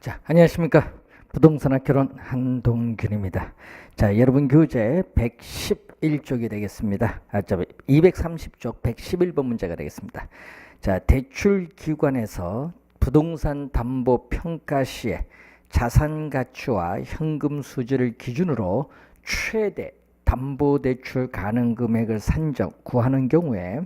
자, 안녕하십니까. 부동산학개론 한동균입니다. 자, 여러분 교재 111쪽이 되겠습니다. 230쪽 111번 문제가 되겠습니다. 자, 대출기관에서 부동산 담보 평가 시에 자산 가치와 현금 수지를 기준으로 최대 담보대출 가능 금액을 구하는 경우에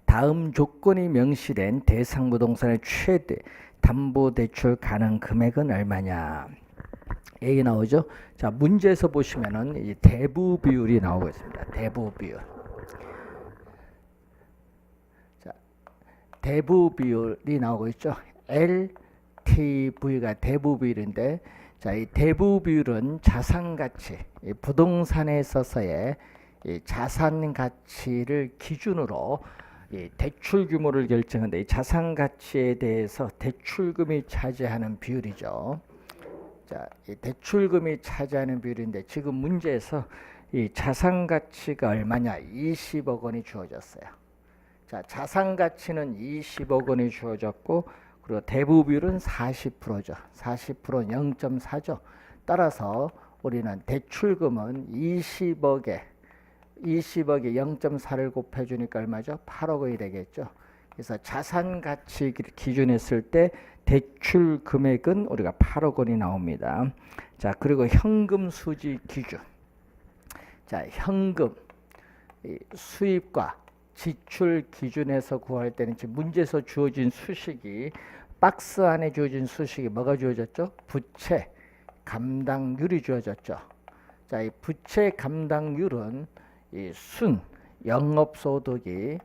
다음 조건이 명시된 대상 부동산의 최대 담보대출 가능 금액은 얼마냐? 얘기 나오죠? 자, 문제에서 보시면은 이 대부 비율이 나오고 있습니다. 대부 비율. 자, 대부 비율이 나오고 있죠? LTV가 대부 비율인데, 자, 이 대부 비율은 자산 가치, 부동산에 있어서의 이 자산 가치를 기준으로 대출 규모를 결정하는데 이 자산 가치에 대해서 대출금이 차지하는 비율이죠. 자, 이 대출금이 차지하는 비율인데 지금 문제에서 이 자산 가치가 얼마냐? 20억 원이 주어졌어요. 자, 자산 가치는 20억 원이 주어졌고 그리고 대부 비율은 40%죠. 40%는 0.4죠. 따라서 우리는 대출금은 20억에 0.4를 곱해주니까 얼마죠? 8억 원이 되겠죠. 그래서 자산 가치 기준했을 때 대출 금액은 우리가 8억 원이 나옵니다. 자, 그리고 현금 수지 기준. 자, 현금 수입과 지출 기준에서 구할 때는 지금 문제에서 주어진 수식이 박스 안에 주어진 수식이 뭐가 주어졌죠? 부채 감당률이 주어졌죠. 자, 이 부채 감당률은 이 순영업소득이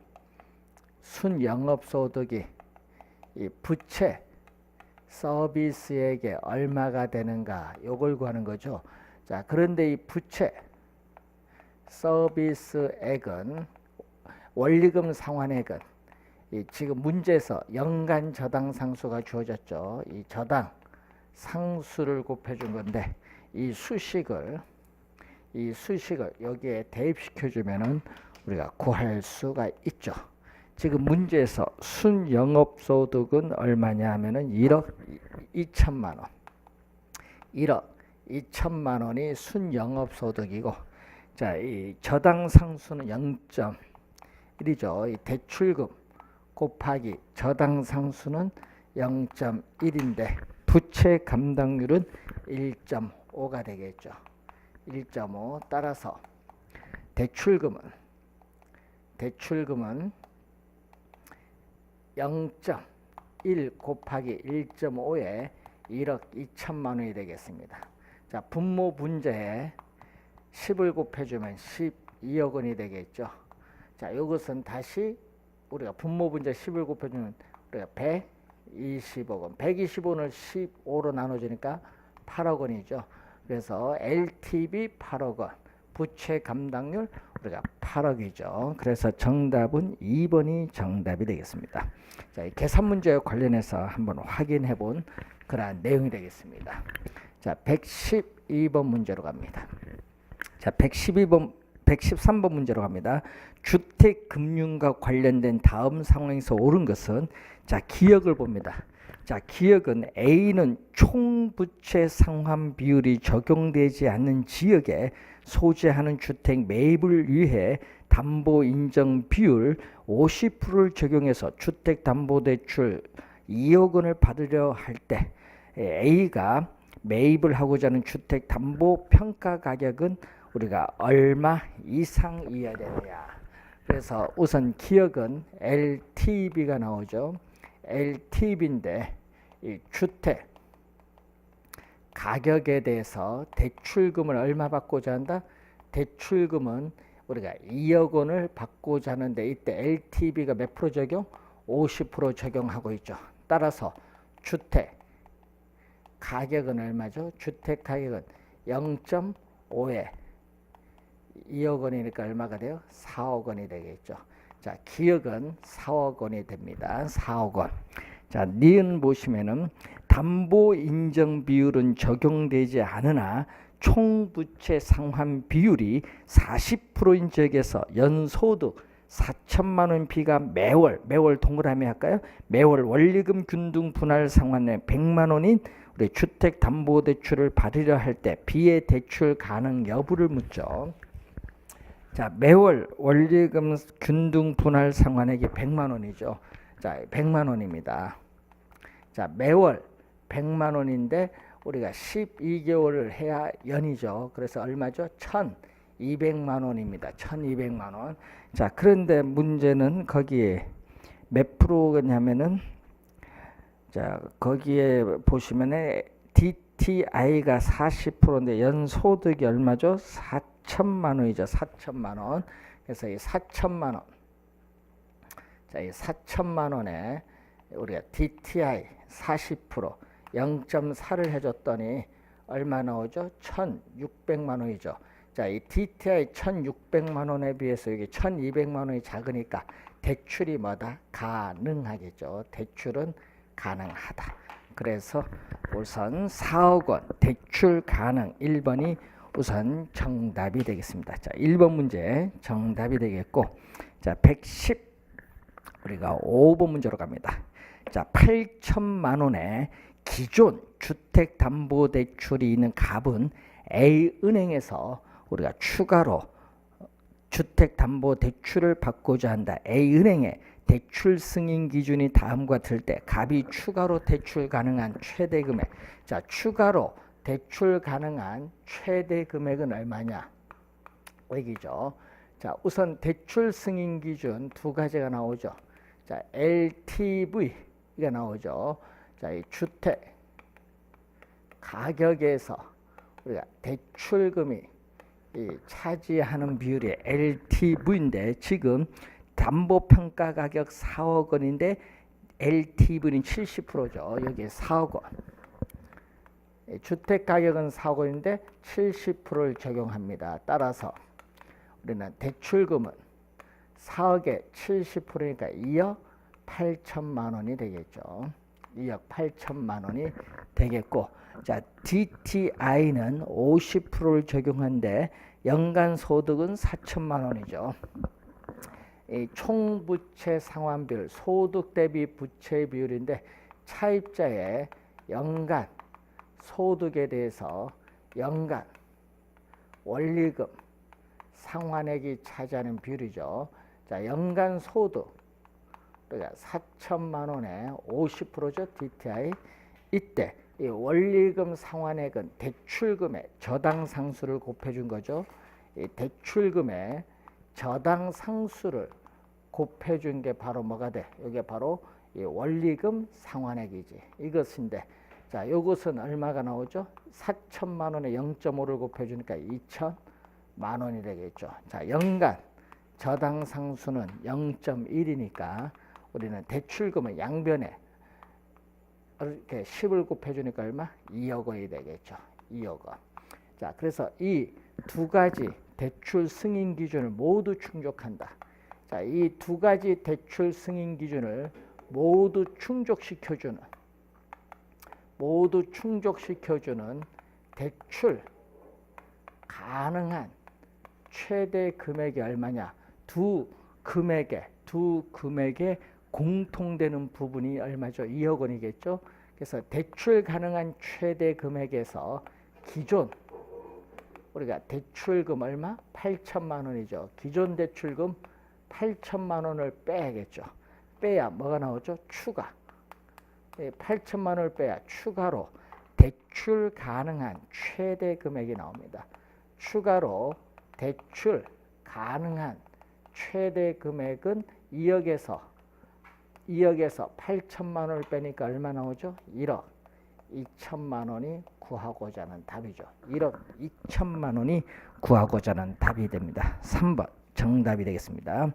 이 부채 서비스액에 얼마가 되는가 요걸 구하는 거죠. 자, 그런데 이 부채 서비스액은 원리금 상환액은 지금 문제에서 연간 저당 상수가 주어졌죠. 이 저당 상수를 곱해준 건데 이 수식을 여기에 대입시켜주면은 우리가 구할 수가 있죠. 지금 문제에서 순영업소득은 얼마냐 하면은 1억 2천만 원. 1억 2천만 원이 순영업소득이고, 자, 이 저당상수는 0.1이죠. 이 대출금 곱하기 저당상수는 0.1인데 부채 감당률은 1.5가 되겠죠. 1.5 따라서 대출금은 0.1 곱하기 1.5에 1억 2천만 원이 되겠습니다. 자, 분모 분자에 10을 곱해주면 12억 원이 되겠죠. 자, 이것은 다시 우리가 분모 분자 10을 곱해주면 우리가 120억 원, 120원을 15로 나눠주니까 8억 원이죠. 그래서 LTV 8억 원, 부채 감당률 우리가 8억이죠. 그래서 정답은 2번이 정답이 되겠습니다. 자, 이 계산 문제와 관련해서 한번 확인해 본 그러한 내용이 되겠습니다. 자, 112번 문제로 갑니다. 자, 113번 문제로 갑니다. 주택금융과 관련된 다음 상황에서 옳은 것은, 자, 기억을 봅니다. 자, 기억은 A는 총부채 상환 비율이 적용되지 않는 지역에 소재하는 주택 매입을 위해 담보 인정 비율 50%를 적용해서 주택담보대출 2억 원을 받으려 할 때 A가 매입을 하고자 하는 주택담보평가 가격은 우리가 얼마 이상이어야 되느냐. 그래서 우선 기억은 LTV가 나오죠. LTV인데 이 주택 가격에 대해서 대출금을 얼마 받고자 한다? 대출금은 우리가 2억 원을 받고자 하는데 이때 LTV가 몇 프로 적용? 50% 적용하고 있죠. 따라서 주택 가격은 얼마죠? 주택 가격은 0.5에 2억 원이니까 얼마가 돼요? 4억 원이 되겠죠. 자, 기억은 4억 원이 됩니다. 4억 원. 자, 니은 보시면은 담보 인정 비율은 적용되지 않으나 총부채 상환 비율이 40%인 지역에서 연소득 4천만 원 비가 매월 동그라미 할까요? 매월 원리금 균등 분할 상환에 100만 원인 우리 주택담보대출을 받으려 할 때 비의 대출 가능 여부를 묻죠. 자, 매월 원리금 균등 분할 상환액이 100만 원이죠. 자, 100만 원입니다. 자, 매월 100만 원인데 우리가 12개월을 해야 연이죠. 그래서 얼마죠? 1200만 원입니다. 1200만 원. 자, 그런데 문제는 거기에 몇 프로냐면은 자, 거기에 보시면은 DTI가 40%인데 연소득이 얼마죠? 4천만 원이죠. 4천만 원. 그래서 이 4천만 원. 자, 이 4천만 원에 우리가 DTI 40% 0.4를 해줬더니 얼마 나오죠? 1600만 원이죠. 자, 이 DTI 1600만 원에 비해서 여기 1200만 원이 작으니까 대출이 뭐다? 가능하겠죠. 대출은 가능하다. 그래서 우선 4억 원 대출 가능 1번이 우선 정답이 되겠습니다. 자, 1번 문제 정답이 되겠고, 자, 110 우리가 5번 문제로 갑니다. 자, 8천만 원의 기존 주택담보대출이 있는 갑은 A은행에서 우리가 추가로 주택담보대출을 받고자 한다. A은행의 대출 승인 기준이 다음과 같을 때 갑이 추가로 대출 가능한 최대 금액. 자, 추가로 대출 가능한 최대 금액은 얼마냐? 여기죠. 자, 우선 대출 승인 기준 두 가지가 나오죠. 자, LTV가 나오죠. 자, 이 주택 가격에서 우리가 대출금이 차지하는 비율이 LTV인데 지금 담보평가 가격 4억 원인데 LTV는 70%죠. 여기에 4억 원. 주택 가격은 4억 원인데 70%를 적용합니다. 따라서 우리는 대출금은 4억에 70%니까 2억 8천만 원이 되겠죠. 2억 8천만 원이 되겠고, 자, DTI는 50%를 적용한데 연간 소득은 4천만 원이죠. 이 총부채 상환비율, 소득 대비 부채 비율인데 차입자의 연간 소득에 대해서 연간 원리금 상환액이 차지하는 비율이죠. 자, 연간 소득 우리가 4천만 원에 50%죠. DTI. 이때 이 원리금 상환액은 대출금의 저당 상수를 곱해준 거죠. 이 대출금의 저당 상수를 곱해준 게 바로 뭐가 돼? 이게 바로 이 원리금 상환액이지. 이것인데, 자, 이것은 얼마가 나오죠? 4천만 원에 0.5를 곱해주니까 2천만 원이 되겠죠. 자, 연간 저당 상수는 0.1이니까 우리는 대출금의 양변에 이렇게 10을 곱해주니까 얼마? 2억 원이 되겠죠. 2억 원. 자, 그래서 이 두 가지 대출 승인 기준을 모두 충족한다. 자, 이 두 가지 대출 승인 기준을 모두 충족시켜주는 대출 가능한 최대 금액이 얼마냐? 두 금액의 공통되는 부분이 얼마죠? 2억 원이겠죠. 그래서 대출 가능한 최대 금액에서 기존 우리가 대출금 얼마? 8천만 원이죠. 기존 대출금 8천만 원을 빼야겠죠. 빼야 뭐가 나오죠? 추가. 8천만 원을 빼야 추가로 대출 가능한 최대 금액이 나옵니다. 추가로 대출 가능한 최대 금액은 2억에서 8천만 원을 빼니까 얼마 나오죠? 1억 2천만 원이 구하고자 하는 답이죠. 1억 2천만 원이 구하고자 하는 답이 됩니다. 3번 정답이 되겠습니다.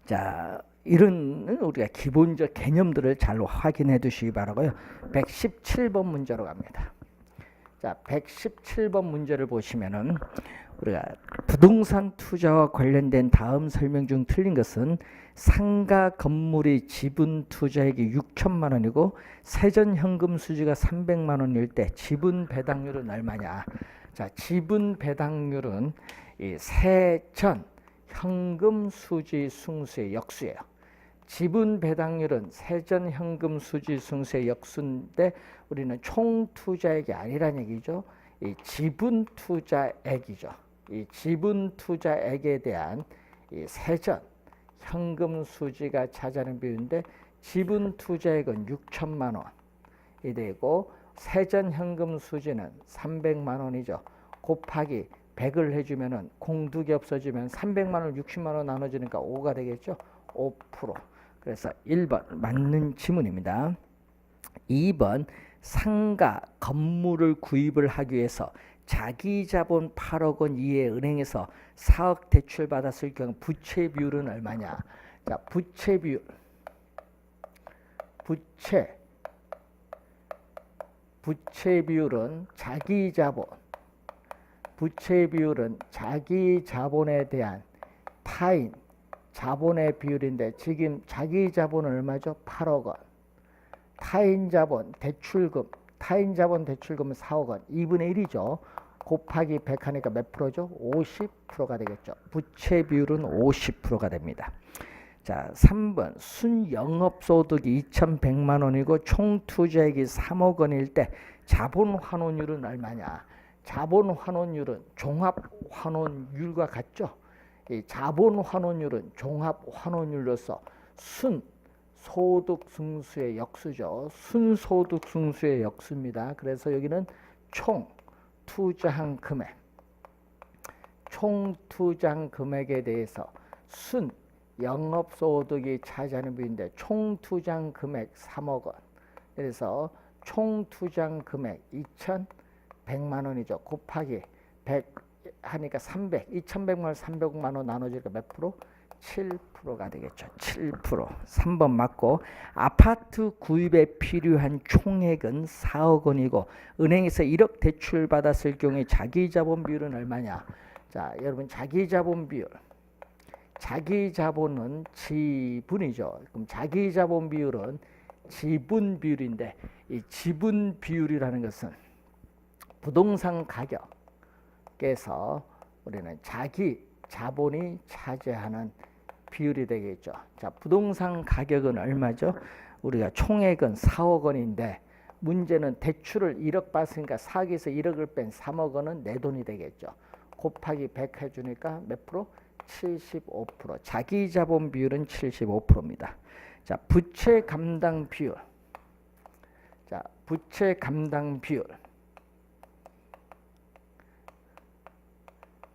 자, 이런 우리가 기본적 개념들을 잘 확인해 두시기 바라고요. 117번 문제로 갑니다. 자, 117번 문제를 보시면은 우리가 부동산 투자와 관련된 다음 설명 중 틀린 것은 상가 건물이 지분 투자액이 6천만 원이고 세전 현금 수지가 300만 원일 때 지분 배당률은 얼마냐? 자, 지분 배당률은 이 세전 현금 수지 승수의 역수예요. 지분 배당률은 세전 현금 수지 승수의 역수인데 우리는 총 투자액이 아니란 얘기죠. 이 지분 투자액이죠. 이 지분 투자액에 대한 이 세전 현금 수지가 차지하는 비율인데 지분 투자액은 6천만 원이 되고 세전 현금 수지는 300만 원이죠. 곱하기 100을 해주면은 공 두 개 없어지면 300만 원, 60만 원 나눠지니까 5가 되겠죠. 5%. 그래서 1번 맞는 지문입니다. 2번 상가 건물을 구입을 하기 위해서 자기 자본 8억 원 이하의 은행에서 4억 대출 받았을 경우 부채 비율은 얼마냐? 자, 부채 비율. 부채 비율은 자기 자본. 부채 비율은 자기 자본에 대한 타인 자본의 비율인데 지금 자기 자본은 얼마죠? 8억 원. 타인 자본 대출금. 타인 자본 대출금은 4억 원. 2분의 1이죠. 곱하기 100 하니까 몇 프로죠? 50%가 되겠죠. 부채 비율은 50%가 됩니다. 자, 3번 순영업소득이 2,100만 원이고 총 투자액이 3억 원일 때 자본 환원율은 얼마냐? 자본 환원율은 종합 환원율과 같죠. 이 자본 환원율은 종합 환원율로서 순 소득 승수의 역수죠. 순소득 승수의 역수입니다. 그래서 여기는 총 투자한 금액, 총 투자한 금액에 대해서 순 영업소득이 차지하는 비율인데 총 투자한 금액 3억 원. 그래서 총 투자한 금액 2,100만 원이죠. 곱하기 100 하니까 300, 2,100만 원, 300만 원 나눠지니까 몇 프로? 7%가 되겠죠. 7%. 3번 맞고 아파트 구입에 필요한 총액은 4억 원이고 은행에서 1억 대출 받았을 경우에 자기 자본 비율은 얼마냐? 자, 여러분 자기 자본 비율. 자기 자본은 지분이죠. 그럼 자기 자본 비율은 지분 비율인데 이 지분 비율이라는 것은 부동산 가격에서 우리는 자기 자본이 차지하는 비율이 되겠죠. 자, 부동산 가격은 얼마죠? 우리가 총액은 4억 원인데 문제는 대출을 1억 받으니까 4억에서 1억을 뺀 3억 원은 내 돈이 되겠죠. 곱하기 100 해주니까 몇 프로? 75%. 자기 자본 비율은 75%입니다. 자, 부채 감당 비율. 자, 부채 감당 비율.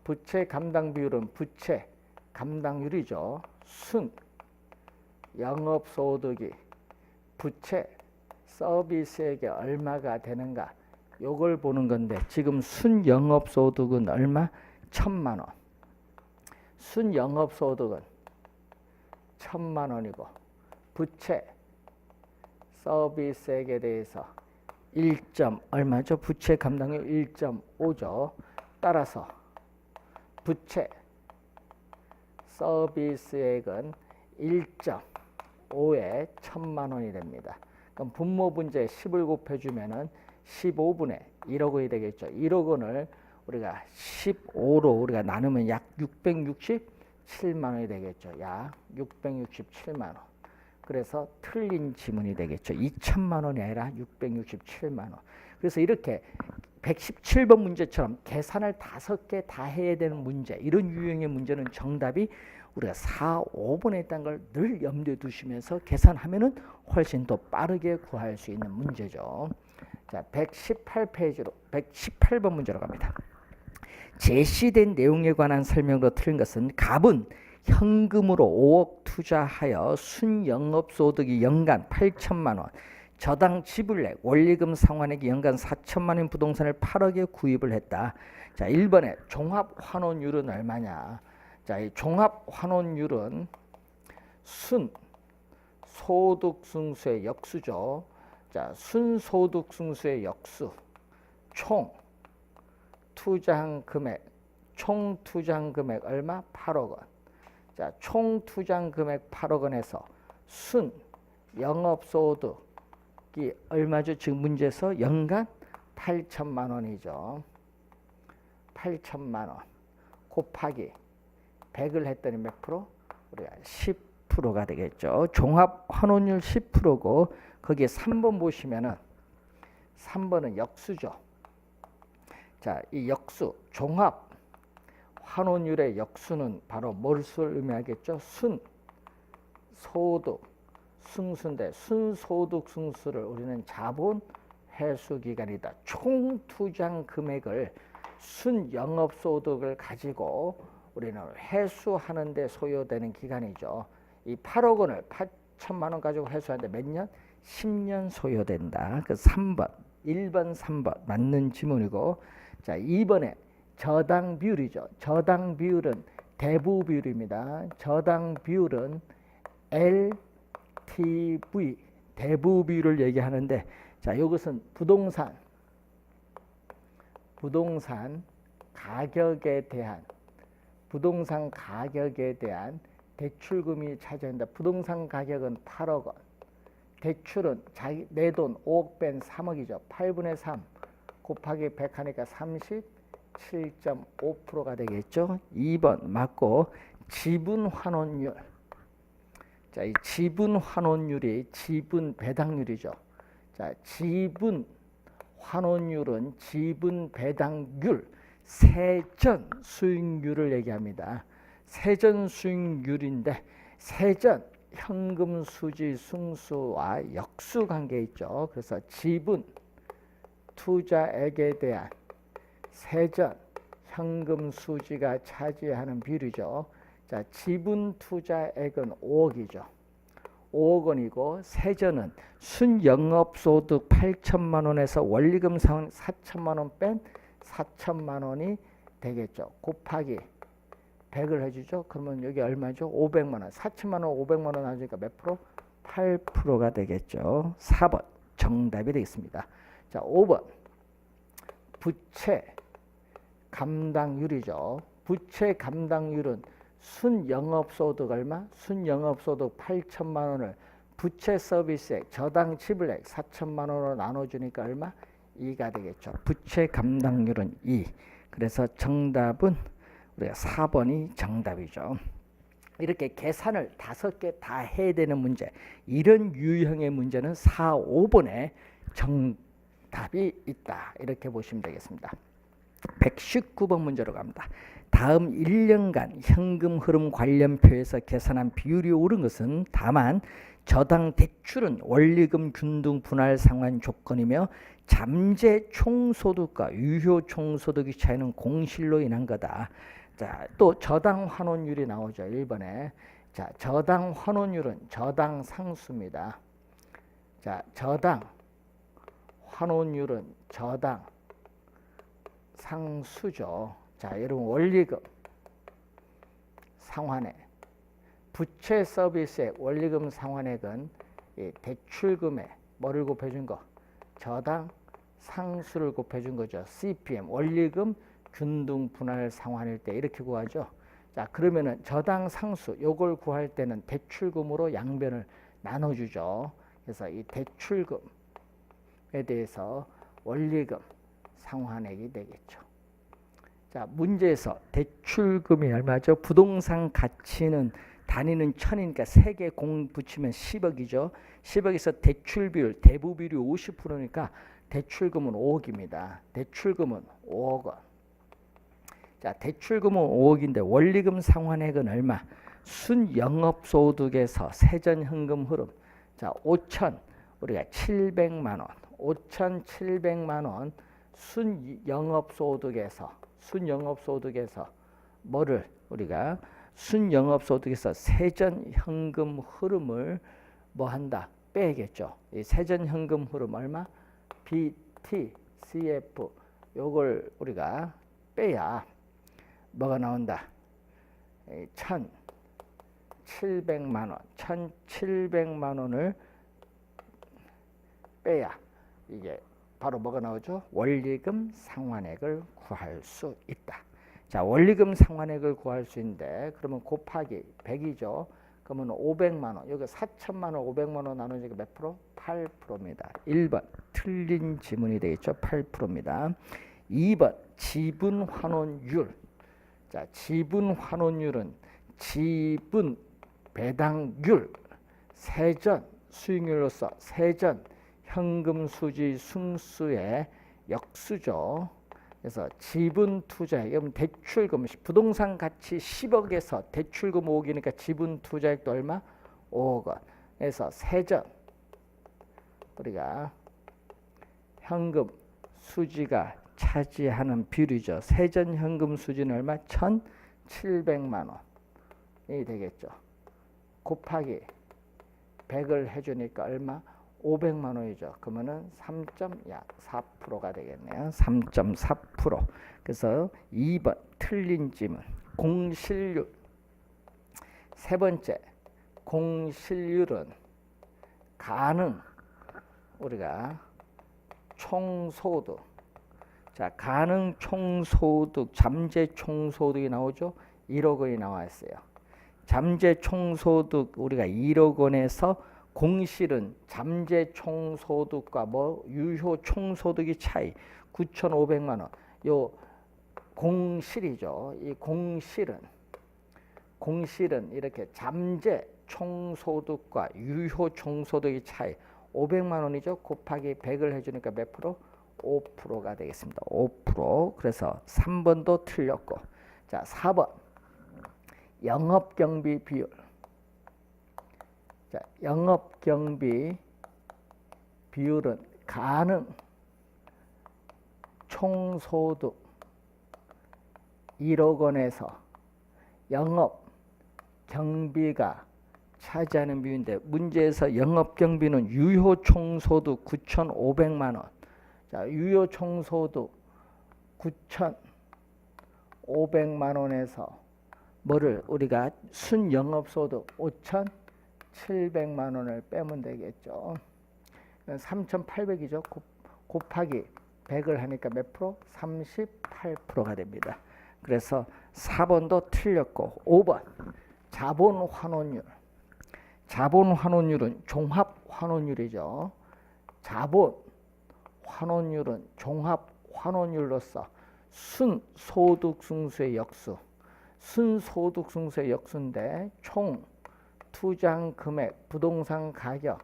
부채 감당 비율은 부채 감당률이죠. 순 영업소득이 부채 서비스액에 얼마가 되는가 요걸 보는 건데 지금 순 영업소득은 얼마? 1,000만 원. 순 영업소득은 1,000만 원이고 부채 서비스액에 대해서 1점 얼마죠? 부채 감당률 1.5죠. 따라서 부채 서비스액은 1.5에 1,000만 원이 됩니다. 그럼 분모 분제 10을 곱해주면은 15분의 1억 원이 되겠죠. 1억 원을 우리가 15로 우리가 나누면 약 667만 원이 되겠죠. 약 667만 원. 그래서 틀린 지문이 되겠죠. 2,000만 원이 아니라 667만 원. 그래서 이렇게 117번 문제처럼 계산을 5개 다 해야 되는 문제, 이런 유형의 문제는 정답이 우리가 4, 5번에 있다는 걸 늘 염두에 두시면서 계산하면은 훨씬 더 빠르게 구할 수 있는 문제죠. 자, 118페이지로 118번 문제로 갑니다. 제시된 내용에 관한 설명으로 틀린 것은 갑은 현금으로 5억 투자하여 순영업소득이 연간 8천만 원, 저당 지불액, 원리금 상환액이 연간 4천만 원 부동산을 8억에 구입을 했다. 자, 1번에 종합환원율은 얼마냐? 자, 이 종합환원율은 순 소득승수의 역수죠. 자, 순소득승수의 역수, 총 투자한 금액, 총 투자한 금액 얼마? 8억 원. 자, 총 투자한 금액 8억 원에서 순 영업소득이 얼마죠? 지금 문제에서 연간 8천만 원이죠. 8천만 원 곱하기 100을 했더니 몇 프로? 우리가 10%가 되겠죠. 종합 환원율 10%고 거기에 3번 보시면은 3번은 역수죠. 자, 이 역수, 종합 환원율의 역수는 바로 뭘 의미하겠죠? 소득, 승수인데 순소득 승수를 우리는 자본 회수 기간이다. 총 투자한 금액을 순영업소득을 가지고 우리는 회수하는 데 소요되는 기간이죠. 이 8억 원을 8천만 원 가지고 회수하는데 몇 년? 10년 소요된다. 그 3번, 1번, 3번 맞는 지문이고, 자 2번에 저당 비율이죠. 저당 비율은 대부 비율입니다. 저당 비율은 LTV, 대부 비율을 얘기하는데, 자 이것은 부동산 가격에 대한 대출금이 차지한다. 부동산 가격은 8억 원. 대출은 내 돈 5억 뺀 3억이죠. 8분의 3 곱하기 100 하니까 37.5%가 되겠죠. 2번 맞고, 지분 환원율. 자, 이 지분 환원율이 지분 배당률이죠. 자, 지분 환원율은 지분 배당률, 세전 수익률을 얘기합니다. 세전 수익률인데, 세전 현금 수지 승수와 역수 관계 있죠. 그래서 지분 투자액에 대한 세전 현금 수지가 차지하는 비율이죠. 자, 지분 투자액은 5억이죠. 5억 원이고, 세전은 순영업소득 8천만 원에서 원리금 상환 4천만 원 뺀 4천만 원이 되겠죠. 곱하기 100을 해주죠. 그러면 여기 얼마죠? 500만 원. 4천만 원 500만 원 하니까 몇 프로? 8%가 되겠죠. 4번 정답이 되겠습니다. 자, 5번 부채 감당률이죠. 부채 감당률은 순영업소득 얼마? 순영업소득 8천만 원을 부채 서비스액, 저당 지불액 4천만 원으로 나눠주니까 얼마? 2가 되겠죠. 부채 감당률은 2. 그래서 정답은 우리가 4번이 정답이죠. 이렇게 계산을 5개 다 해야 되는 문제, 이런 유형의 문제는 4, 5번에 정답이 있다. 이렇게 보시면 되겠습니다. 119번 문제로 갑니다. 다음 1년간 현금 흐름 관련표에서 계산한 비율이 옳은 것은 다만 저당 대출은 원리금 균등 분할 상환 조건이며 잠재 총소득과 유효 총소득의 차이는 공실로 인한 거다. 자, 또 저당 환원율이 나오죠. 1번에. 자, 저당 환원율은 저당 상수입니다. 자, 저당 환원율은 저당 상수죠. 자, 여러분 원리금 상환액, 부채 서비스액, 원리금 상환액은 이 대출금에 뭐를 곱해준 거? 저당 상수를 곱해준 거죠. CPM, 원리금 균등 분할 상환일 때 이렇게 구하죠. 자, 그러면은 저당 상수 요걸 구할 때는 대출금으로 양변을 나눠주죠. 그래서 이 대출금에 대해서 원리금 상환액이 되겠죠. 자, 문제에서 대출금이 얼마죠? 부동산 가치는 단위는 1000이니까 3개 공 붙이면 10억이죠. 10억에서 대출 비율, 대부 비율이 50%니까 대출금은 5억입니다. 대출금은 5억 원. 자, 대출금은 5억인데 원리금 상환액은 얼마? 순영업소득에서 세전현금 흐름. 자, 5천 우리가 700만 원. 5,700만 원 순영업소득에서 뭐를 우리가 순영업소득에서 세전현금 흐름을 뭐 한다? 빼야겠죠. 이 세전현금 흐름 얼마? BT, CF 요걸 우리가 빼야 뭐가 나온다? 1,700만 원. 1,700만 원을 빼야 이게 바로 뭐가 나오죠? 원리금 상환액을 구할 수 있다. 자, 원리금 상환액을 구할 수 있는데 그러면 곱하기 100이죠. 그러면 500만 원. 여기 4천만 원, 500만 원 나누니까 몇 프로? 8%입니다. 1번 틀린 지문이 되겠죠. 8%입니다. 2번 지분 환원율. 자, 지분 환원율은 지분 배당률 세전 수익률로서 세전 현금 수지 승수의 역수죠. 그래서 지분 투자액, 그럼 대출금 부동산 가치 10억에서 대출금 5억이니까 지분 투자액도 얼마? 5억 원. 그래서 세전 우리가 현금 수지가 차지하는 비율이죠. 세전 현금 수지는 얼마? 1,700만 원이 되겠죠. 곱하기 100을 해주니까 얼마? 500만 원이죠. 그러면은 3.4%가 되겠네요. 3.4%. 그래서 2번 틀린 질문. 공실률. 세 번째, 공실률은 가능 우리가 총소득. 자, 가능 총소득, 잠재 총소득이 나오죠. 1억 원이 나와 있어요. 잠재 총소득 우리가 1억 원에서 공실은 잠재 총소득과 유효 총소득의 차이 9,500만 원. 요 공실이죠. 이 공실은 이렇게 잠재 총소득과 유효 총소득의 차이 500만 원이죠. 곱하기 100을 해주니까 몇 프로? 5%가 되겠습니다. 5%. 그래서 3번도 틀렸고. 자, 4번 영업경비 비율. 자, 영업경비 비율은 가능 총소득 1억 원에서 영업경비가 차지하는 비율인데 문제에서 영업경비는 유효 총소득 9,500만 원. 자, 유효 총소득 9,500만 원에서 뭐를 우리가 순영업소득 5,700만 원을 빼면 되겠죠. 3,800이죠. 곱하기 100을 하니까 몇 프로? 38%가 됩니다. 그래서 4번도 틀렸고 5번 자본환원율. 자본환원율은 종합환원율이죠. 자본환원율은 종합환원율로서 순소득승수의 역수. 순소득승수의 역수인데 총 투자한 금액 부동산 가격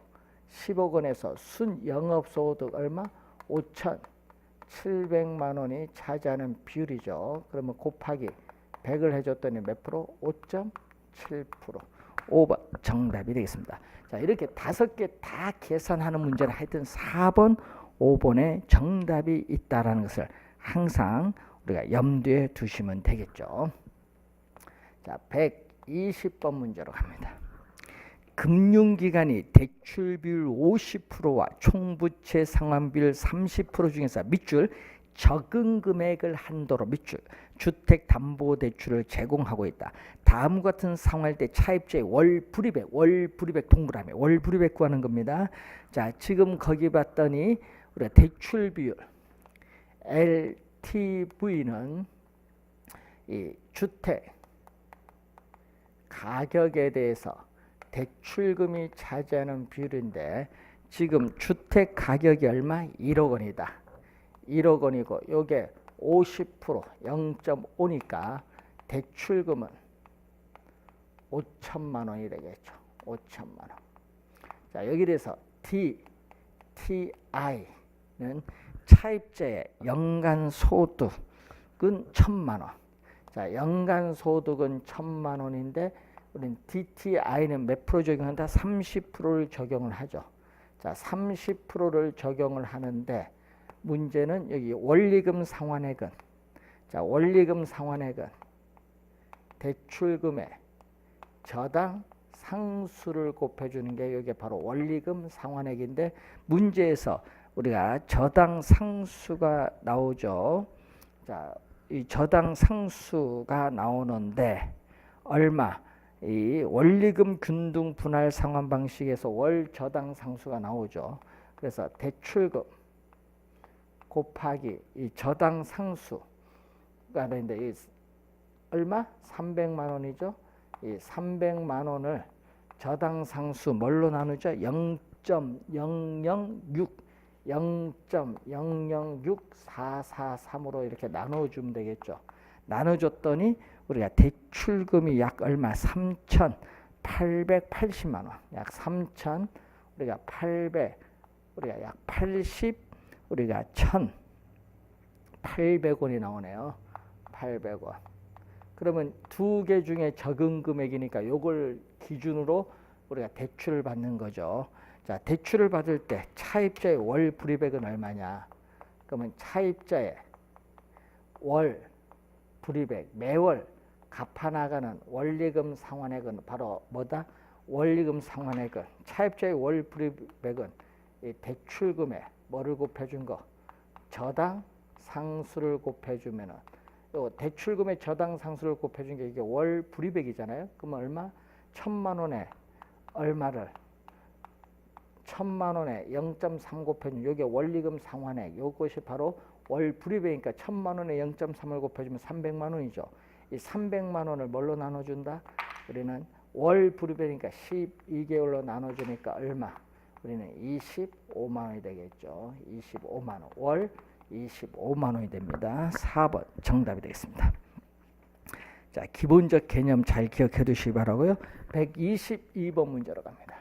10억 원에서 순영업소득 얼마? 5,700만 원이 차지하는 비율이죠. 그러면 곱하기 100을 해줬더니 몇 프로? 5.7%. 5번 정답이 되겠습니다. 자, 이렇게 5개 다 계산하는 문제는 하여튼 4번, 5번에 정답이 있다라는 것을 항상 우리가 염두에 두시면 되겠죠. 자, 120번 문제로 갑니다. 금융기관이 대출 비율 50%와 총부채 상환 비율 30% 중에서 밑줄 적은 금액을 한도로 밑줄 주택담보대출을 제공하고 있다. 다음과 같은 상황일 때 차입자의 월불이백 동그라미 월불이백 구하는 겁니다. 자, 지금 거기 봤더니 우리가 대출 비율 LTV는 이 주택 가격에 대해서 대출금이 차지하는 비율인데 지금 주택 가격이 얼마? 1억 원이다. 1억 원이고 요게 50% 0.5니까 대출금은 5천만 원이 되겠죠. 5천만 원. 자, 여기 대해서 DTI는 차입자의 연간 소득은 1,000만 원. 자, 연간 소득은 1,000만 원인데 우리는 DTI는 몇 프로 적용한다? 30%를 적용을 하죠. 자, 30%를 적용을 하는데 문제는 여기 원리금 상환액은 자, 원리금 상환액은 대출금의 저당 상수를 곱해주는 게 이게 바로 원리금 상환액인데 문제에서 우리가 저당 상수가 나오죠. 자, 이 저당 상수가 나오는데 얼마? 이 원리금 균등 분할 상환 방식에서 월 저당 상수가 나오죠. 그래서 대출금 곱하기 이 저당 상수가 되는데 이 얼마? 300만 원이죠. 이 300만 원을 저당 상수 뭘로 나누죠? 0.006443으로 이렇게 나눠주면 되겠죠. 나눠줬더니 우리가 대출금이 약 얼마? 3,880만 원. 약 3,000 우리가 800 우리가 약 80 우리가 1,800원이 나오네요. 800원. 그러면 두 개 중에 적은 금액이니까 요걸 기준으로 우리가 대출을 받는 거죠. 자, 대출을 받을 때 차입자의 월 불이백은 얼마냐? 그러면 차입자의 월 불이백 매월 갚아나가는 원리금 상환액은 바로 뭐다? 원리금 상환액은 차입자의 월 불이백은 이 대출금에 뭐를 곱해준 거? 저당 상수를 곱해주면은 요 대출금의 저당 상수를 곱해준 게 이게 월 불이백이잖아요. 그러면 얼마? 1,000만 원에 얼마를? 1,000만 원에 0.3 곱해주면 요게 원리금 상환액. 요것이 바로 월 불이백이니까 1,000만 원에 0.3을 곱해주면 300만 원이죠. 이 300만 원을 뭘로 나눠준다? 우리는 월 불이백이니까 12개월로 나눠주니까 얼마? 우리는 25만 원이 되겠죠. 25만 원. 월 25만 원이 됩니다. 4번 정답이 되겠습니다. 자, 기본적 개념 잘 기억해 두시기 바라고요. 122번 문제로 갑니다.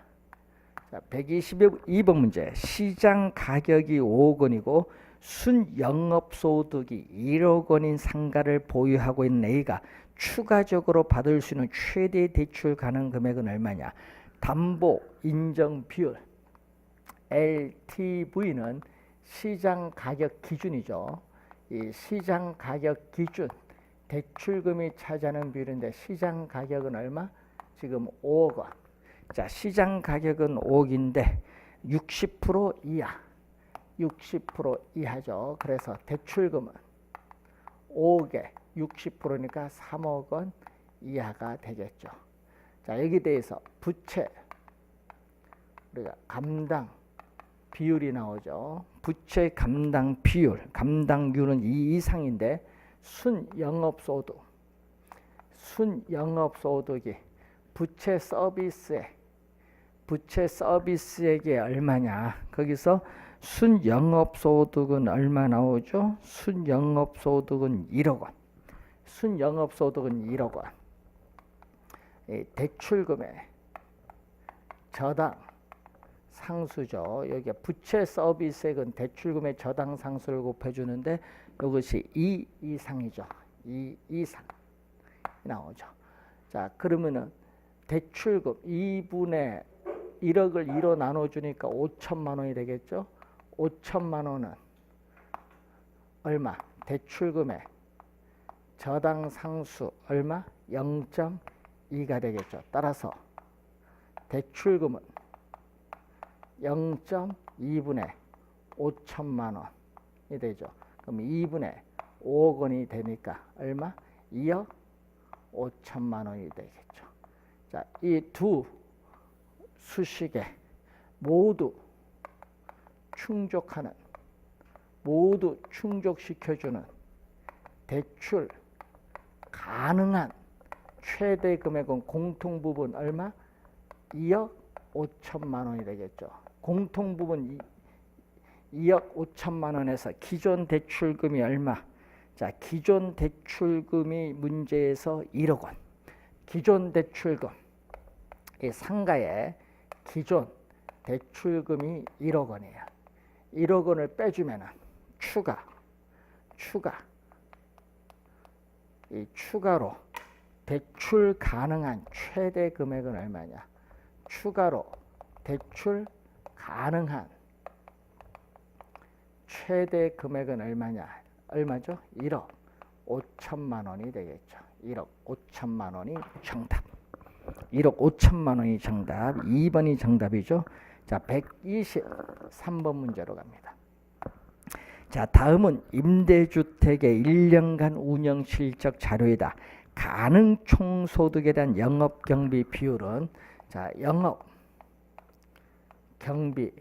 자, 122번 문제. 시장 가격이 5억 원이고 순영업소득이 1억 원인 상가를 보유하고 있는 A가 추가적으로 받을 수 있는 최대 대출 가능 금액은 얼마냐? 담보 인정 비율 LTV는 시장 가격 기준이죠. 이 시장 가격 기준 대출금이 차지하는 비율인데 시장 가격은 얼마? 지금 5억 원. 자, 시장 가격은 5억인데 60% 이하. 60% 이하죠. 그래서 대출금은 5억에 60%니까 3억 원 이하가 되겠죠. 자, 여기 대해서 부채 우리가 감당 비율이 나오죠. 부채 감당 비율, 감당률은 2 이상인데 순영업소득이 부채 서비스액이 얼마냐? 거기서 순영업소득은 얼마 나오죠? 순영업소득은 1억 원. 순영업소득은 1억 원. 대출금의 저당 상수죠. 여기 부채 서비스액은 대출금의 저당 상수를 곱해주는데 이것이 2 이상이죠. 2 이상 나오죠. 자, 그러면은 대출금 2분의 1억을 2로 나눠주니까 5천만 원이 되겠죠. 5천만 원은 얼마? 대출금의 저당 상수 얼마? 0.2가 되겠죠. 따라서 대출금은 0.2분의 5천만 원이 되죠. 그럼 2분의 5억 원이 되니까 얼마? 2억 5천만 원이 되겠죠. 자, 이 두 수식에 모두 충족시켜주는 대출 가능한 최대 금액은 공통부분 얼마? 2억 5천만 원이 되겠죠. 공통부분 2억 5천만 원에서 기존 대출금이 얼마? 자, 기존 대출금이 문제에서 1억 원. 기존 대출금, 이 상가의 기존 대출금이 1억 원이에요. 1억 원을 빼주면은 추가로 대출 가능한 최대 금액은 얼마냐? 추가로 대출 가능한 최대 금액은 얼마냐? 얼마죠? 1억 5천만 원이 되겠죠. 1억 5천만 원이 정답. 1억 5천만 원이 정답. 2번이 정답이죠. 자, 123번 문제로 갑니다. 자, 다음은 임대주택의 1년간 운영 실적 자료이다. 가능 총소득에 대한 영업경비 비율은, 자, 영업경비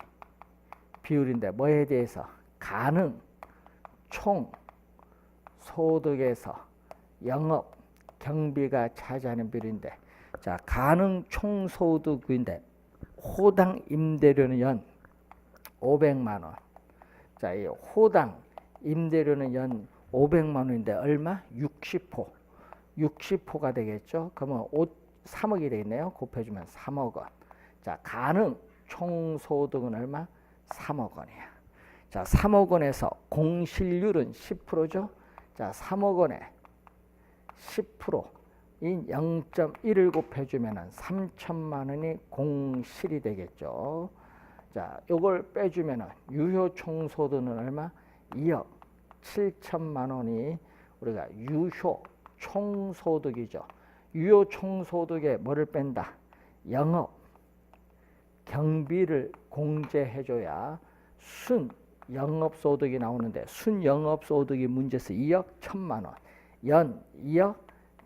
비율인데 뭐에 대해서? 가능 총소득에서 영업경비가 차지하는 비율인데, 자, 가능 총소득인데 호당 임대료는 연 500만 원. 자, 이 호당 임대료는 연 500만 원인데 얼마? 60호. 60호가 되겠죠. 그러면 3억이 되겠네요. 곱해주면 3억 원. 자, 가능 총소득은 얼마? 3억 원이야. 자, 3억 원에서 공실률은 10%죠. 자, 3억 원에 10%인 0.1을 곱해주면 3천만 원이 공실이 되겠죠. 자, 요걸 빼주면 유효 총소득은 얼마? 2억 7천만 원이 우리가 유효 총소득이죠. 유효 총소득에 뭐를 뺀다? 영업 경비를 공제해줘야 순 영업소득이 나오는데 순 영업소득이 문제에서 2억 1천만 원, 연 2억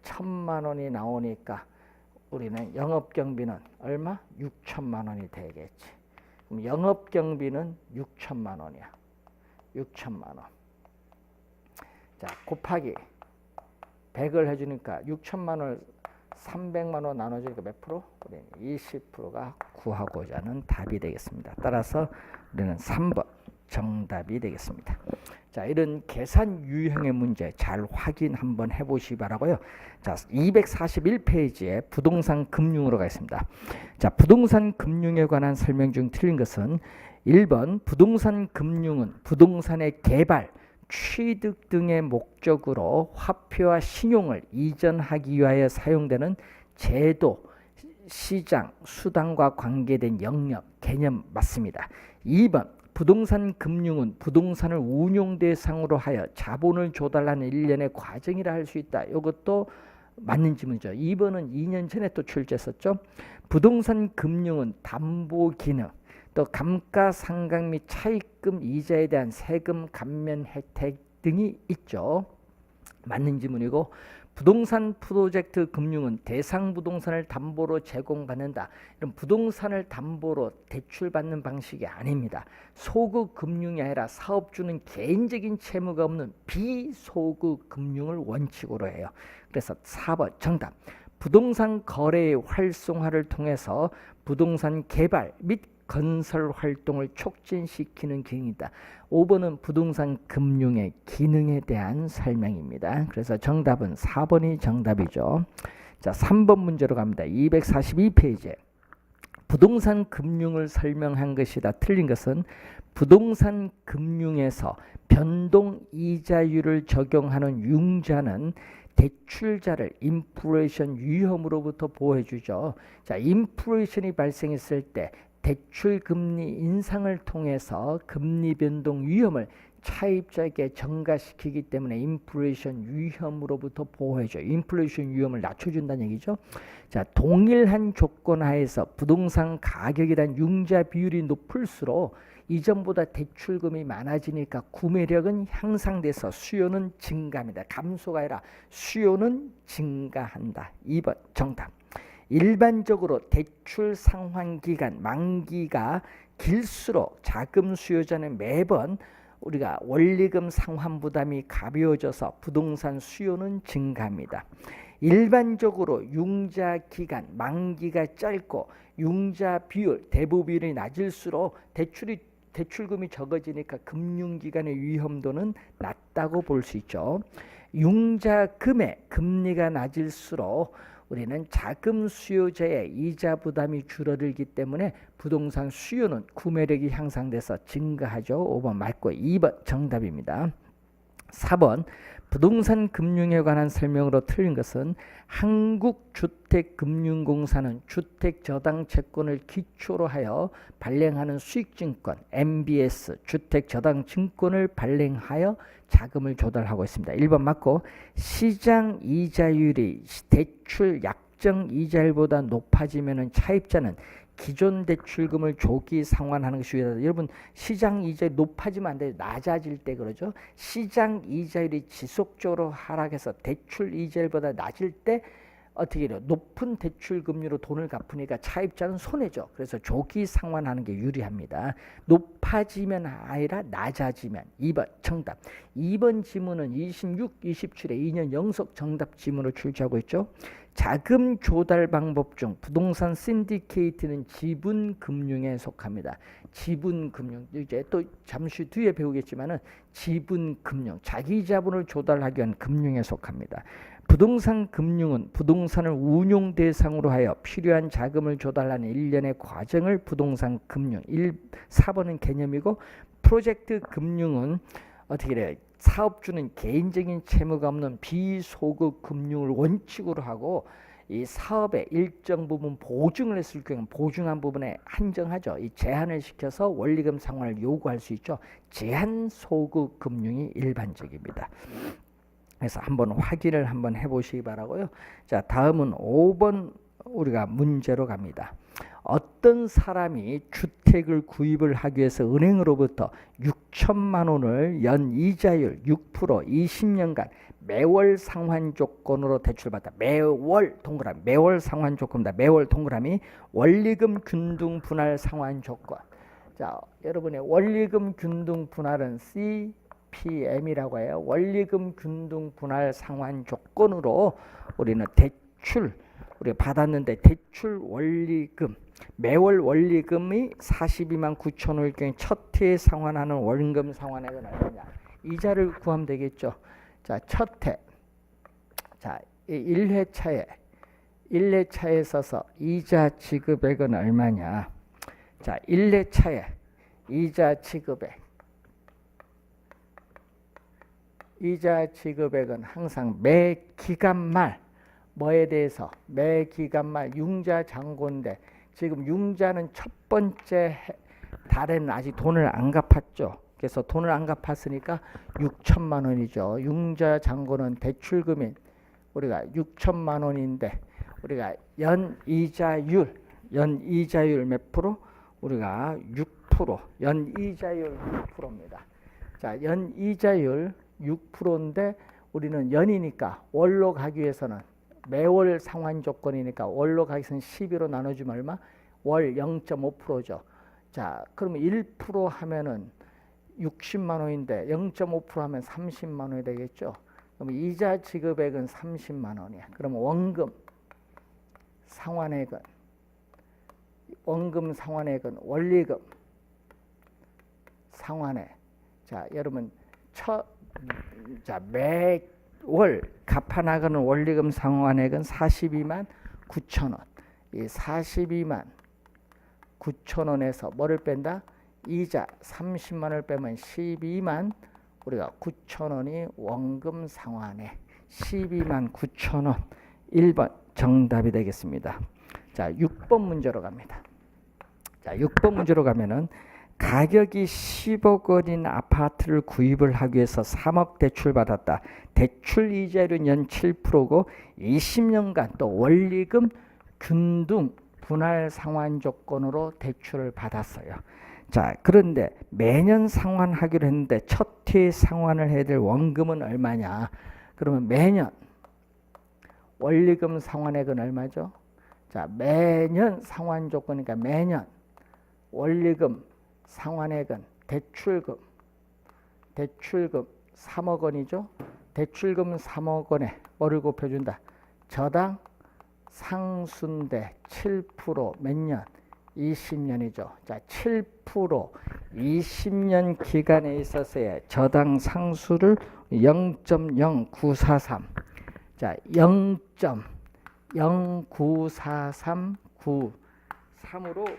1천만 원이 나오니까 우리는 영업경비는 얼마? 6천만 원이 되겠지. 그럼 영업경비는 6천만 원이야. 6천만 원. 자, 곱하기 100을 해주니까 6천만 원을 300만 원 나눠주니까 몇 프로? 우리는 20%가 구하고자 하는 답이 되겠습니다. 따라서 우리는 3번 정답이 되겠습니다. 자, 이런 계산 유형의 문제 잘 확인 한번 해보시기 바라고요. 자, 241페이지에 부동산 금융으로 가겠습니다. 자, 부동산 금융에 관한 설명 중 틀린 것은 1번 부동산 금융은 부동산의 개발, 취득 등의 목적으로 화폐와 신용을 이전하기 위하여 사용되는 제도, 시장, 수단과 관계된 영역, 개념 맞습니다. 2번 부동산 금융은 부동산을 운용 대상으로 하여 자본을 조달하는 일련의 과정이라 할 수 있다. 이것도 맞는 질문이죠. 2번은 2년 전에 또 출제했었죠. 부동산 금융은 담보 기능, 또 감가상각 및 차입금 이자에 대한 세금 감면 혜택 등이 있죠. 맞는 질문이고, 부동산 프로젝트 금융은 대상 부동산을 담보로 제공받는다. 이런 부동산을 담보로 대출받는 방식이 아닙니다. 소극 금융이 아니라 사업주는 개인적인 채무가 없는 비소극 금융을 원칙으로 해요. 그래서 4번 정답. 부동산 거래의 활성화를 통해서 부동산 개발 및 건설 활동을 촉진시키는 기능이다. 5번은 부동산 금융의 기능에 대한 설명입니다. 그래서 정답은 4번이 정답이죠. 자, 3번 문제로 갑니다. 242페이지에 부동산 금융을 설명한 것이다. 틀린 것은 부동산 금융에서 변동 이자율을 적용하는 융자는 대출자를 인플레이션 위험으로부터 보호해주죠. 자, 인플레이션이 발생했을 때 대출 금리 인상을 통해서 금리 변동 위험을 차입자에게 전가시키기 때문에 인플레이션 위험으로부터 보호해줘요. 인플레이션 위험을 낮춰준다는 얘기죠. 자, 동일한 조건 하에서 부동산 가격에 대한 융자 비율이 높을수록 이전보다 대출금이 많아지니까 구매력은 향상돼서 수요는 증가합니다. 감소가 아니라 수요는 증가한다. 2번 정답. 일반적으로 대출 상환기간 만기가 길수록 자금 수요자는 매번 우리가 원리금 상환 부담이 가벼워져서 부동산 수요는 증가합니다. 일반적으로 융자 기간 만기가 짧고 융자 비율 대부 비율이 낮을수록 대출금이 적어지니까 금융기관의 위험도는 낮다고 볼 수 있죠. 융자금의 금리가 낮을수록 우리는 자금 수요자의 이자 부담이 줄어들기 때문에 부동산 수요는 구매력이 향상돼서 증가하죠. 5번 맞고 2번 정답입니다. 4번 부동산 금융에 관한 설명으로 틀린 것은 한국주택금융공사는 주택저당채권을 기초로 하여 발행하는 수익증권 MBS 주택저당증권을 발행하여 자금을 조달하고 있습니다. 1번 맞고 시장 이자율이 대출 약정 이자율보다 높아지면 차입자는 기존 대출금을 조기 상환하는 것이 유리하다. 여러분 시장 이자율이 높아지면 안 돼요. 낮아질 때 그러죠. 시장 이자율이 지속적으로 하락해서 대출 이자율보다 낮을 때 어떻게 해요? 높은 대출 금리로 돈을 갚으니까 차입자는 손해죠. 그래서 조기 상환하는 게 유리합니다. 높아지면 아니라 낮아지면. 2번 정답. 2번 지문은 26, 27에 2년 연속 정답 지문을 출제하고 있죠. 자금 조달 방법 중 부동산 신디케이트는 지분 금융에 속합니다. 지분 금융 이제 또 잠시 뒤에 배우겠지만은 지분 금융 자기 자본을 조달하기 위한 금융에 속합니다. 부동산 금융은 부동산을 운용 대상으로 하여 필요한 자금을 조달하는 일련의 과정을 부동산 금융 4번은 개념이고, 프로젝트 금융은 어떻게 돼요? 사업주는 개인적인 채무가 없는 비소급 금융을 원칙으로 하고 이 사업의 일정 부분 보증을 했을 경우 보증한 부분에 한정하죠. 이 제한을 시켜서 원리금 상환을 요구할 수 있죠. 제한 소급 금융이 일반적입니다. 그래서 한번 확인을 한번 해보시기 바라고요. 자, 다음은 5번 우리가 문제로 갑니다. 어떤 사람이 주택을 구입을 하기 위해서 은행으로부터 6천만 원을 연이자율 6% 20년간 매월 상환 조건으로 대출받다. 매월 동그라미, 매월 상환 조건이다. 매월 동그라미 원리금 균등 분할 상환 조건. 자, 여러분의 원리금 균등 분할은 CPM이라고 해요. 원리금 균등 분할 상환 조건으로 우리는 대출 우리가 받았는데 대출 원리금 매월 원리금이 42만 9천 원일 경우 첫 해 상환하는 원금 상환액은 얼마냐? 이자를 구하면 되겠죠. 자, 첫 해. 자, 1회차에 있어서 이자 지급액은 얼마냐? 자, 1회차에 이자 지급액은 항상 매 기간 말 뭐에 대해서 매 기간 말 융자 잔고인데 지금 융자는 첫 번째 달에는 아직 돈을 안 갚았죠. 그래서 돈을 안 갚았으니까 6천만 원이죠. 융자 잔고는 대출금인 우리가 6천만 원인데 우리가 연이자율 몇 프로? 우리가 6%. 연이자율 6%입니다. 자, 연이자율 6%인데 우리는 연이니까 월로 가기 위해서는 매월 상환 조건이니까 월로 가기 위해서는 12로 나눠주면 얼마? 월 0.5%죠. 자, 그러면 1% 하면은 60만 원인데 0.5% 하면 30만 원이 되겠죠. 그럼 이자 지급액은 30만 원이야. 그럼 원금 상환액은 원리금 상환액. 자, 여러분 매월 갚아나가는 원리금 상환액은 42만 9천 원. 이 42만 9천 원에서 뭐를 뺀다? 이자 30만 원을 빼면 12만 우리가 9천 원이 원금 상환액. 12만 9천 원. 1번 정답이 되겠습니다. 자, 6번 문제로 갑니다. 자, 6번 문제로 가면은 가격이 10억 원인 아파트를 구입을 하기 위해서 3억 대출 받았다. 대출 이자율은 연 7%고 20년간 또 원리금 균등 분할 상환 조건으로 대출을 받았어요. 자, 그런데 매년 상환하기로 했는데 첫 해 상환을 해야 될 원금은 얼마냐? 그러면 매년 원리금 상환액은 얼마죠? 자, 매년 상환 조건이니까 매년 원리금 상환액은 대출금 3억 원이죠. 대출금 3억 원에 뭐를 곱해준다? 저당 상수인데 7% 몇 년? 20년이죠. 자, 7% 20년 기간에 있어서의 저당 상수를 0.0943. 자, 0.09439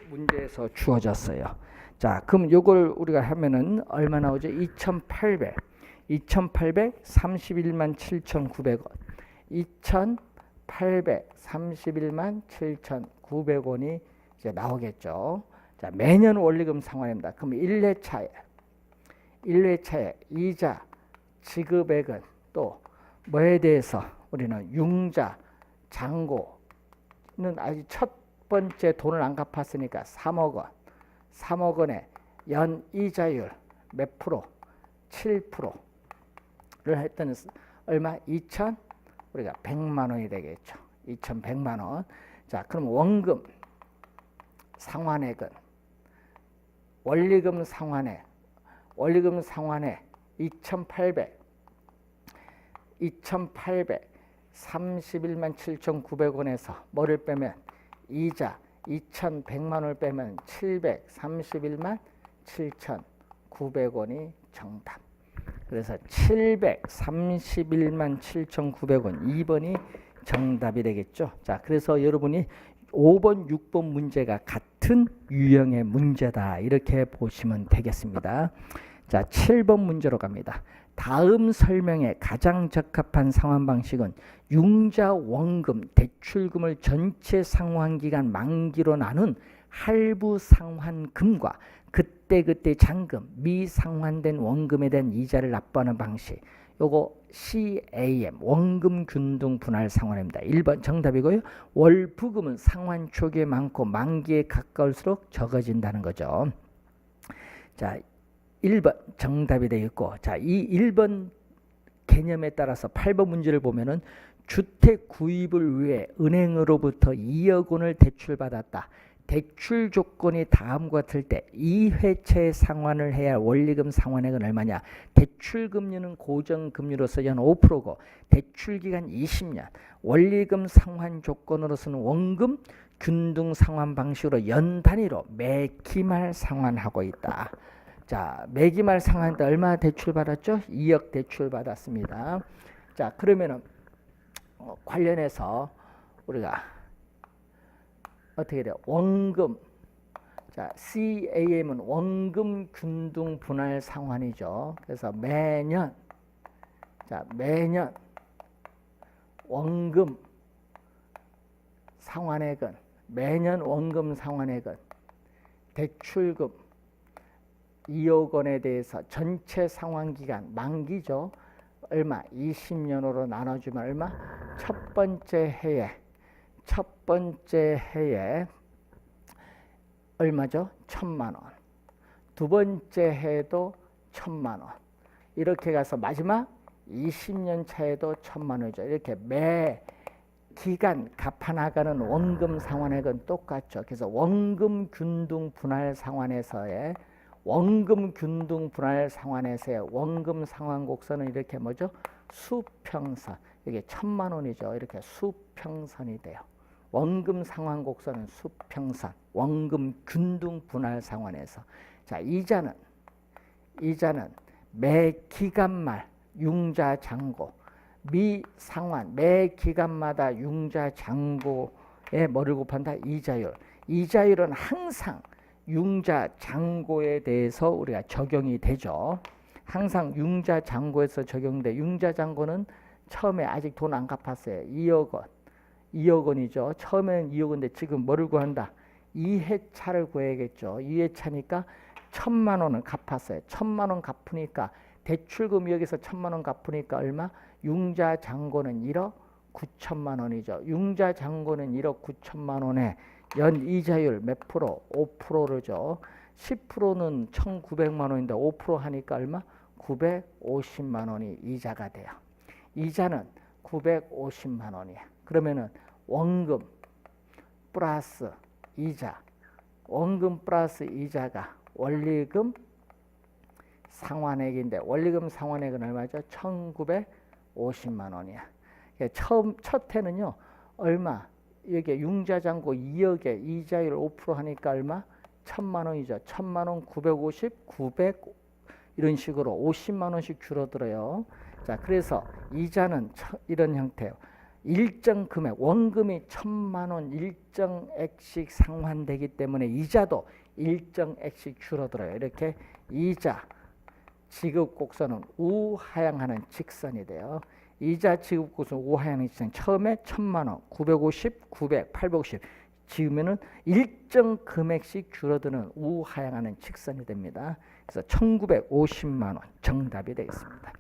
문제에서 주어졌어요. 자, 그럼 요걸 우리가 하면은 얼마 나오죠? 2,831만 7,900원. 2,831만 7,900원이 이제 나오겠죠. 자, 매년 원리금 상환입니다. 그럼 1회차에 이자 지급액은 또 뭐에 대해서 우리는 융자 잔고는 아직 첫 번째 돈을 안 갚았으니까 3억 원. 3억 원에 연 이자율 몇 프로? 7%를 했더니 얼마? 우리가 100만 원이 되겠죠. 2,100만 원. 자, 그럼 원금 상환액은 원리금 상환액 2,800 31만 7,900원에서 뭐를 빼면 이자 2,100만 원을 빼면 731만 7,900원이 정답. 그래서 731만 7,900원 2번이 정답이 되겠죠. 자, 그래서 여러분이 5번, 6번 문제가 같은 유형의 문제다 이렇게 보시면 되겠습니다. 자, 7번 문제로 갑니다. 다음 설명에 가장 적합한 상환 방식은 융자 원금 대출금을 전체 상환기간 만기로 나눈 할부 상환금과 그때 잔금 미상환된 원금에 대한 이자를 납부하는 방식. 요거 CAM 원금 균등 분할 상환입니다. 1번 정답이고요. 월부금은 상환 초기에 많고 만기에 가까울수록 적어진다는 거죠. 자, 1번 정답이 되겠고, 자, 이 1번 개념에 따라서 8번 문제를 보면은 주택 구입을 위해 은행으로부터 2억 원을 대출받았다. 대출 조건이 다음과 같을 때 2회차에 상환을 해야 할 원리금 상환액은 얼마냐? 대출금리는 고정금리로서 연 5%고 대출기간 20년, 원리금 상환 조건으로서는 원금 균등 상환 방식으로 연 단위로 매기말 상환하고 있다. 자, 매기말 상환 때 얼마 대출 받았죠? 2억 대출 받았습니다. 자, 그러면은 관련해서 우리가 어떻게 돼요? 원금. 자, CAM은 원금 균등 분할 상환이죠. 그래서 매년 원금 상환액은 대출금 2억 원에 대해서 전체 상환기간 만기죠. 얼마? 20년으로 나눠주면 얼마? 첫 번째 해에 얼마죠? 1,000만 원. 두 번째 해도 1,000만 원. 이렇게 가서 마지막 20년 차에도 1,000만 원이죠. 이렇게 매 기간 갚아나가는 원금 상환액은 똑같죠. 그래서 원금 균등 분할 상환에서의 원금 상환 곡선은 이렇게 뭐죠? 수평선. 이게 1,000만 원이죠. 이렇게 수평선이 돼요. 원금 상환 곡선은 수평선. 원금 균등 분할 상환에서. 자, 이자는 매 기간 말 융자 잔고 미상환 매 기간마다 융자 잔고에 뭐를 곱한다? 이자율은 항상 융자 잔고에 대해서 우리가 적용이 되죠. 항상 융자 잔고에서 적용돼. 융자 잔고는 처음에 아직 돈 안 갚았어요. 2억 원이죠. 처음에는 2억 원인데 지금 뭐를 구한다? 2회차를 구해야겠죠. 2회차니까 1,000만 원을 갚았어요. 1,000만 원 갚으니까 대출금 여기서 1,000만 원 갚으니까 얼마? 융자 잔고는 1억 9천만 원이죠. 융자 잔고는 1억 9천만 원에 연 이자율 몇 프로? 5%죠. 10%는 1,900만 원인데 5% 하니까 얼마? 950만 원이 이자가 돼요. 이자는 950만 원이야. 그러면은 원금 플러스 이자가 원리금 상환액인데 원리금 상환액은 얼마죠? 1,950만 원이야. 첫 해는요. 얼마? 여기 융자잔고 2억에 이자율 5% 하니까 얼마? 1,000만 원이죠. 1,000만 원 950, 900 이런 식으로 50만 원씩 줄어들어요. 자, 그래서 이자는 이런 형태예요. 일정 금액, 원금이 1,000만 원 일정액씩 상환되기 때문에 이자도 일정액씩 줄어들어요. 이렇게 이자 지급 곡선은 우하향하는 직선이 돼요. 이자 지급 곡선 우하향하는 직선. 처음에 1,000만 원, 950, 900, 850 지으면은 일정 금액씩 줄어드는 우하향하는 직선이 됩니다. 그래서 1,950만 원 정답이 되겠습니다.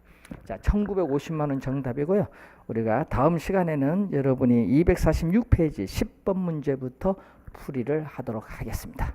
자, 1,950만 원 정답이고요. 우리가 다음 시간에는 여러분이 246페이지 10번 문제부터 풀이를 하도록 하겠습니다.